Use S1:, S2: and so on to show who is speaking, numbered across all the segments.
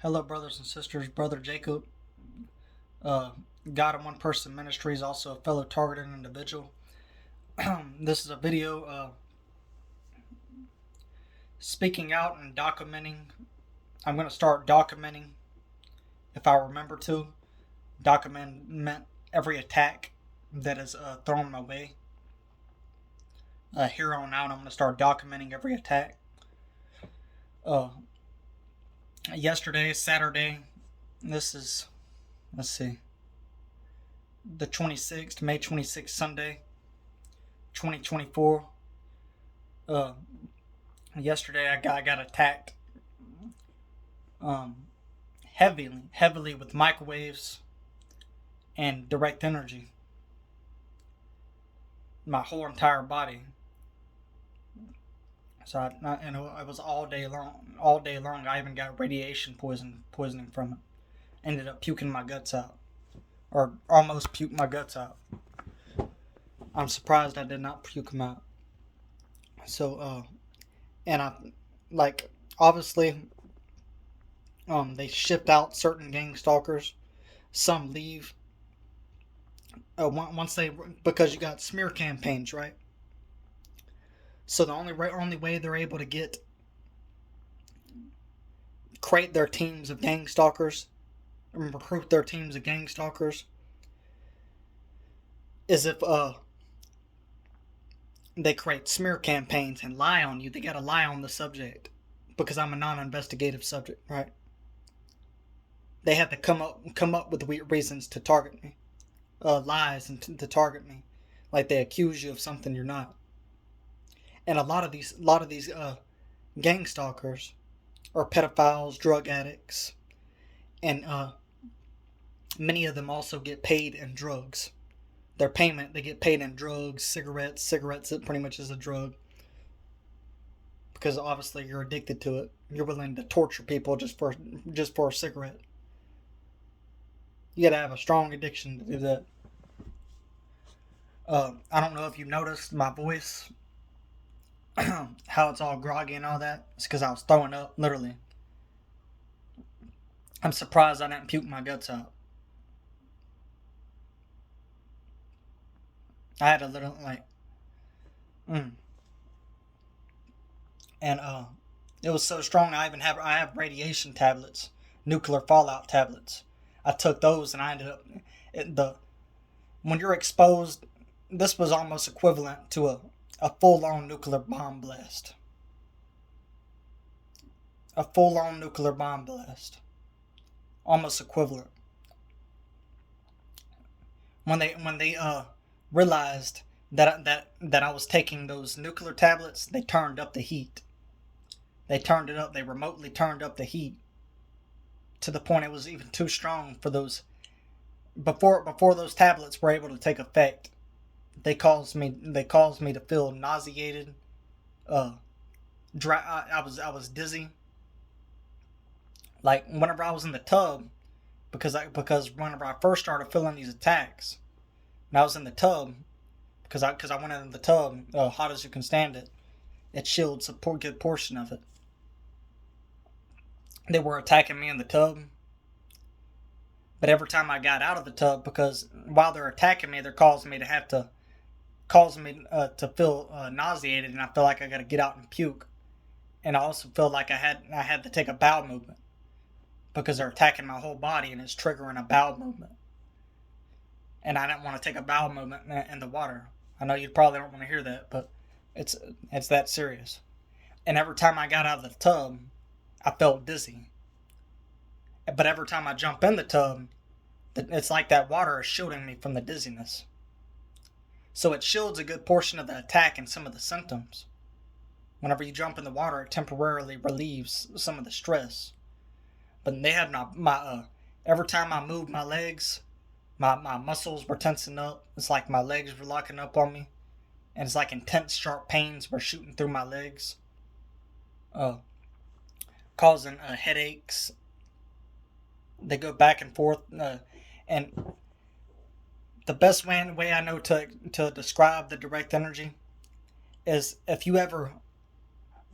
S1: Hello, brothers and sisters. Brother Jacob, uh, God in One Person Ministry, is also a fellow targeted individual. This is a video speaking out and documenting. I'm going to start documenting, if I remember to, document every attack that is thrown my way. Here on out, I'm going to start documenting every attack. Uh, Yesterday, Saturday, this is, let's see, the 26th, May 26th, Sunday, 2024. Uh, Yesterday I got attacked um, heavily with microwaves and direct energy. My whole entire body. So and it was all day long. All day long, I even got radiation poisoning from it. Ended up puking my guts out, or almost puked my guts out. I'm surprised I did not puke them out. So and I like obviously they shipped out certain gang stalkers. Some leave once they, because you got smear campaigns, right? So the only way they're able to create their teams of gang stalkers and recruit their teams of gang stalkers is if they create smear campaigns and lie on you. They gotta lie on the subject because I'm a non-investigative subject, right? They have to come up with reasons to target me, lies and to target me, like they accuse you of something you're not. And a lot of these gang stalkers are pedophiles, drug addicts, and many of them also get paid in drugs. They get paid in drugs, cigarettes. Cigarettes, it pretty much is a drug, because obviously you're addicted to it. You're willing to torture people just for a cigarette. You gotta have a strong addiction to do that. I don't know if you noticed my voice, how it's all groggy and all that. It's because I was throwing up, literally. I'm surprised I didn't puke my guts out. I had a little mm. And it was so strong. I have radiation tablets, nuclear fallout tablets. I took those and I ended up when you're exposed. This was almost equivalent to a full on nuclear bomb blast. A full on nuclear bomb blast. Almost equivalent. When they realized that I was taking those nuclear tablets, they turned up the heat. They turned it up. They remotely turned up the heat to the point it was even too strong for those. Before those tablets were able to take effect, they caused me to feel nauseated, dry. I was dizzy. Like whenever I was in the tub, because whenever I first started feeling these attacks, and I was in the tub, because I went in the tub, hot as you can stand it. It shields a good portion of it. They were attacking me in the tub, but every time I got out of the tub, because while they're attacking me, they're causing me to feel nauseated, and I feel like I got to get out and puke, and I also feel like I had to take a bowel movement because they're attacking my whole body and it's triggering a bowel movement, and I didn't want to take a bowel movement in the water. I know you probably don't want to hear that, but it's that serious. And every time I got out of the tub, I felt dizzy. But every time I jump in the tub, it's like that water is shielding me from the dizziness. So it shields a good portion of the attack and some of the symptoms. Whenever you jump in the water, it temporarily relieves some of the stress. But they had my every time I moved my legs, my muscles were tensing up. It's like my legs were locking up on me, and it's like intense, sharp pains were shooting through my legs, causing headaches. They go back and forth, and the best way I know to describe the direct energy is if you ever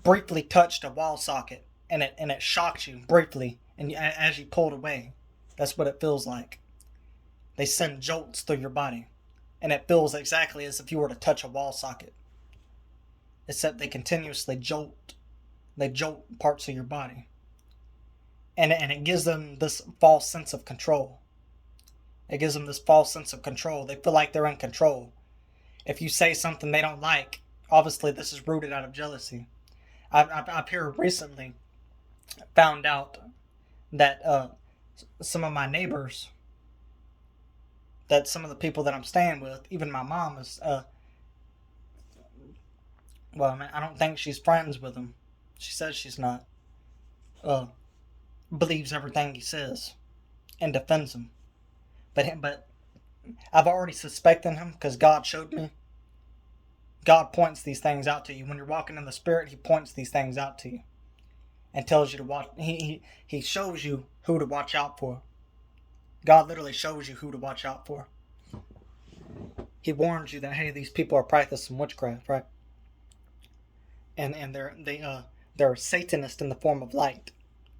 S1: briefly touched a wall socket and it shocked you briefly And as you pull it away, that's what it feels like. They send jolts through your body, and it feels exactly as if you were to touch a wall socket. Except they continuously jolt. They jolt parts of your body. And it gives them this false sense of control. It gives them this false sense of control. They feel like they're in control. If you say something they don't like, obviously this is rooted out of jealousy. I've here recently found out that some of my neighbors, that some of the people that I'm staying with, even my mom is, well, I mean, I don't think she's friends with him. She says she's not. Believes everything he says and defends him. But I've already suspected him because God showed me. God points these things out to you. When you're walking in the Spirit, He points these things out to you and tells you to watch. He shows you who to watch out for. God literally shows you who to watch out for. He warns you that, hey, these people are practicing witchcraft, right? And they're Satanists in the form of light,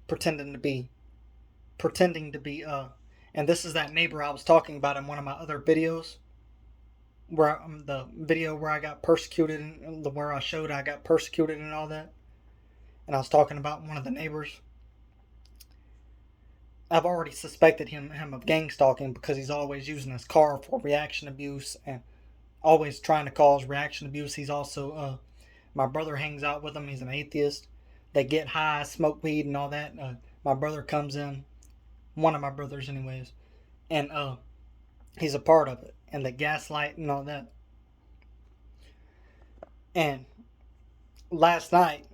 S1: pretending to be and this is that neighbor I was talking about in one of my other videos, where the video where I got persecuted, and where I showed I got persecuted and all that, and I was talking about one of the neighbors. I've already suspected him of gang stalking because he's always using his car for reaction abuse and always trying to cause reaction abuse. He's also my brother hangs out with him. He's an atheist. They get high, smoke weed, and all that. My brother comes in, one of my brothers, anyways, and he's a part of it, and the gaslight and all that. And last night,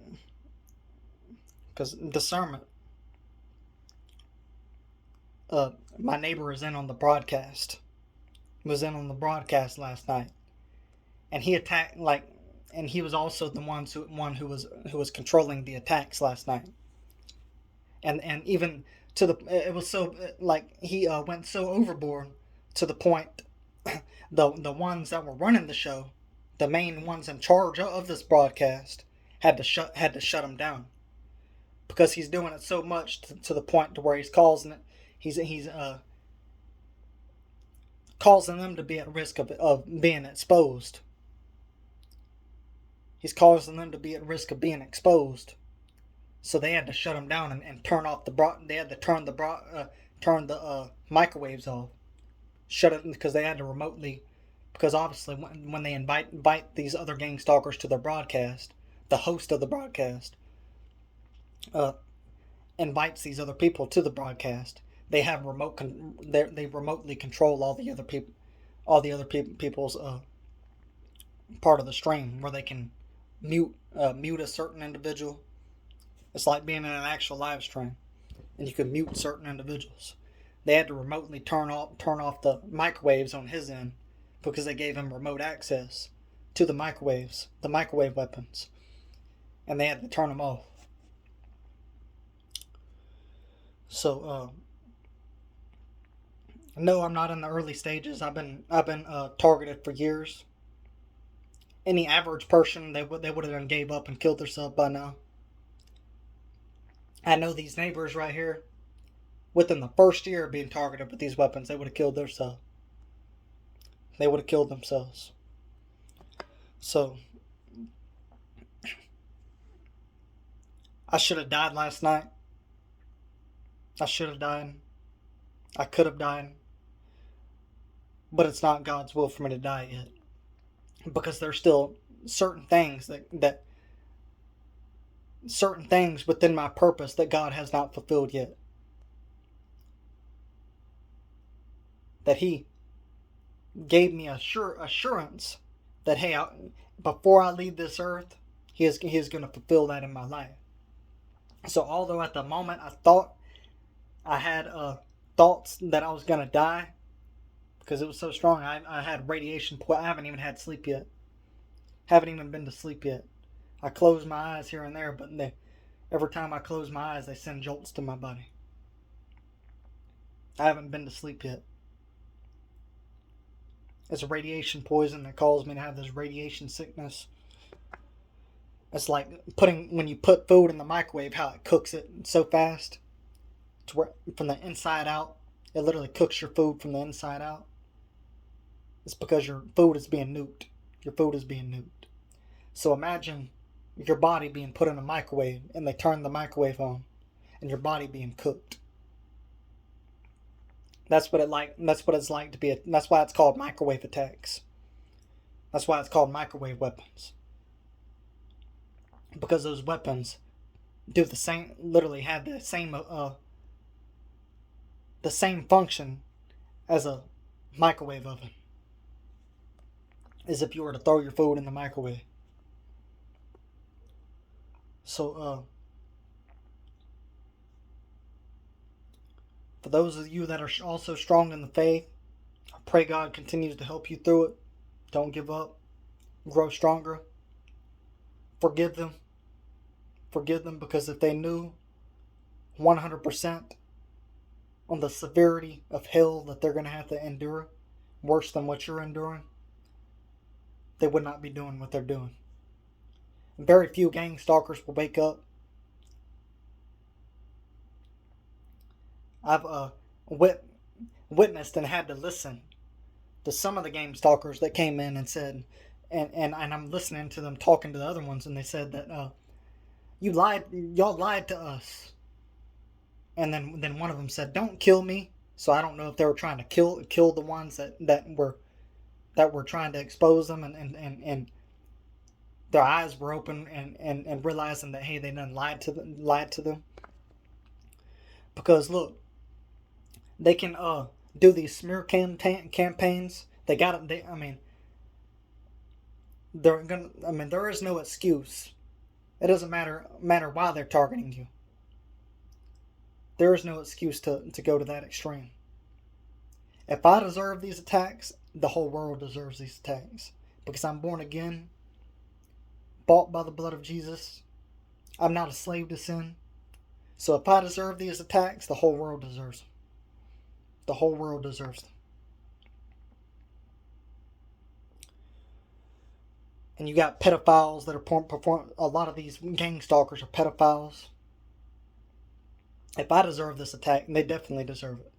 S1: because discernment, my neighbor was in on the broadcast. Was in on the broadcast last night, and he attacked and he was also the one who was controlling the attacks last night. And even to the it was so he went so overboard to the point the ones that were running the show, the main ones in charge of this broadcast, had to shut him down because he's doing it so much to the point to where he's causing them to be at risk of being exposed. He's causing them to be at risk of being exposed. So they had to shut him down and turn off they had to turn the microwaves off. Shut it because they had to remotely, because obviously when they invite these other gang stalkers to their broadcast, the host of the broadcast invites these other people to the broadcast. They have they remotely control all the other people's part of the stream, where they can mute a certain individual. It's like being in an actual live stream, and you can mute certain individuals. They had to remotely turn off the microwaves on his end because they gave him remote access to the microwave weapons, and they had to turn them off. So, no, I'm not in the early stages. I've been targeted for years. Any average person, they would have done gave up and killed themselves by now. I know these neighbors right here, within the first year of being targeted with these weapons, they would have killed themselves. They would have killed themselves. So, I should have died last night. I should have died. I could have died. But it's not God's will for me to die yet. Because there's still certain things certain things within my purpose that God has not fulfilled yet. That He gave me assurance that, hey, before I leave this earth, He is going to fulfill that in my life. So although at the moment I thought I had thoughts that I was going to die, because it was so strong, I had radiation. I haven't even had sleep yet. Haven't even been to sleep yet. I close my eyes here and there, but every time I close my eyes, they send jolts to my body. I haven't been to sleep yet. It's a radiation poison that caused me to have this radiation sickness. It's like when you put food in the microwave, how it cooks it so fast. to where from the inside out, it literally cooks your food from the inside out. It's because your food is being nuked. Your food is being nuked. So imagine your body being put in a microwave and they turn the microwave on and your body being cooked. That's what it's like to be that's why it's called microwave attacks. That's why it's called microwave weapons. Because those weapons do the same, literally have the same function as a microwave oven. As if you were to throw your food in the microwave. So, for those of you that are also strong in the faith, I pray God continues to help you through it. Don't give up. Grow stronger. Forgive them. Forgive them, because if they knew 100% on the severity of hell that they're going to have to endure, worse than what you're enduring, they would not be doing what they're doing. And very few gang stalkers will wake up. I've witnessed and had to listen to some of the gang stalkers that came in and said, and I'm listening to them talking to the other ones, and they said that y'all lied to us. And then one of them said, "Don't kill me." So I don't know if they were trying to kill the ones that were trying to expose them, and their eyes were open and realizing that, hey, they done lied to them. Because look, they can do these smear campaigns. There is no excuse. It doesn't matter why they're targeting you. There is no excuse to go to that extreme. If I deserve these attacks, the whole world deserves these attacks. Because I'm born again, bought by the blood of Jesus. I'm not a slave to sin. So if I deserve these attacks, the whole world deserves them. The whole world deserves them. And you got pedophiles that are a lot of these gang stalkers are pedophiles. If I deserve this attack, they definitely deserve it.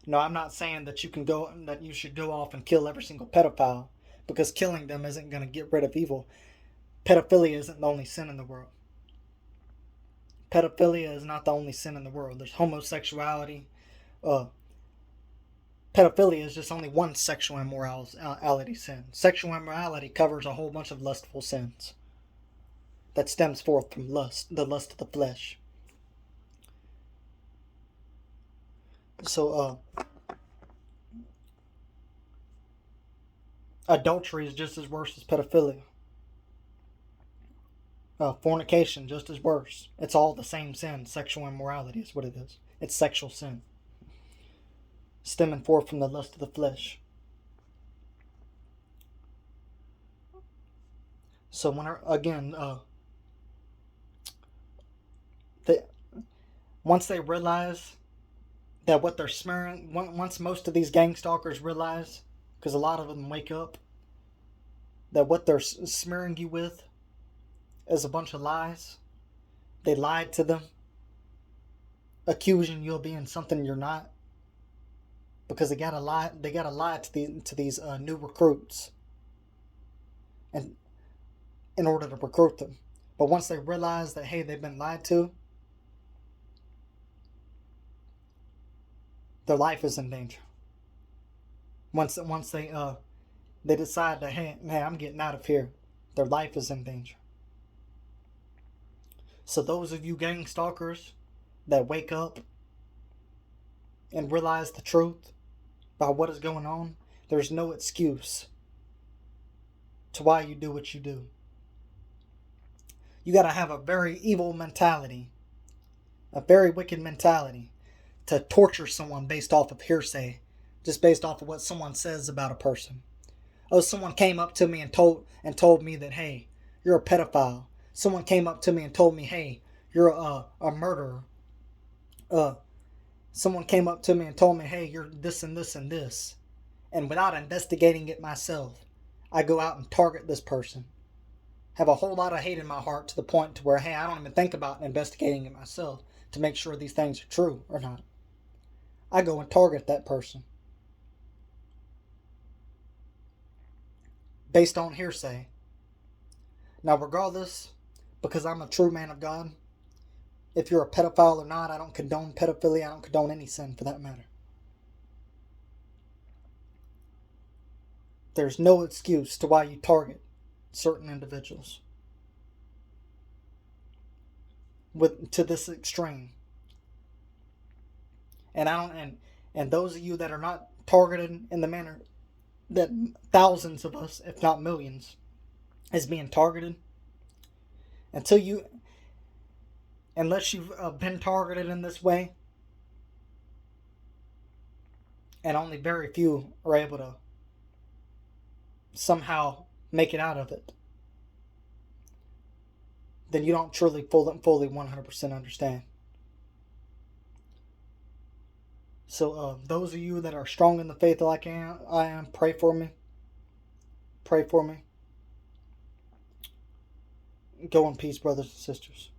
S1: No, I'm not saying that you should go off and kill every single pedophile, because killing them isn't going to get rid of evil. Pedophilia isn't the only sin in the world. Pedophilia is not the only sin in the world. There's homosexuality. Pedophilia is just only one sexual immorality sin. Sexual immorality covers a whole bunch of lustful sins that stems forth from lust, the lust of the flesh. So, adultery is just as worse as pedophilia. Fornication, just as worse. It's all the same sin. Sexual immorality is what it is. It's sexual sin, stemming forth from the lust of the flesh. So once they realize that what they're smearing, once most of these gang stalkers realize, because a lot of them wake up, that what they're smearing you with is a bunch of lies. They lied to them, accusing you of being something you're not, because they gotta lie to these new recruits, and in order to recruit them. But once they realize that, hey, they've been lied to, their life is in danger. Once they decide that, hey, I'm getting out of here, their life is in danger. So those of you gang stalkers that wake up and realize the truth about what is going on, there's no excuse to why you do what you do. You gotta have a very evil mentality, a very wicked mentality, to torture someone based off of hearsay, just based off of what someone says about a person. Oh, someone came up to me and told me that, hey, you're a pedophile. Someone came up to me and told me, hey, you're a murderer. Someone came up to me and told me, hey, you're this and this and this. And without investigating it myself, I go out and target this person. have a whole lot of hate in my heart to the point to where, hey, I don't even think about investigating it myself to make sure these things are true or not. I go and target that person based on hearsay. Now, regardless, because I'm a true man of God, if you're a pedophile or not, I don't condone pedophilia. I don't condone any sin for that matter. There's no excuse to why you target certain individuals to this extreme. And those of you that are not targeted in the manner that thousands of us, if not millions, is being targeted, unless you've been targeted in this way, and only very few are able to somehow make it out of it, then you don't truly fully 100% understand. So those of you that are strong in the faith like I am, pray for me. Pray for me. Go in peace, brothers and sisters.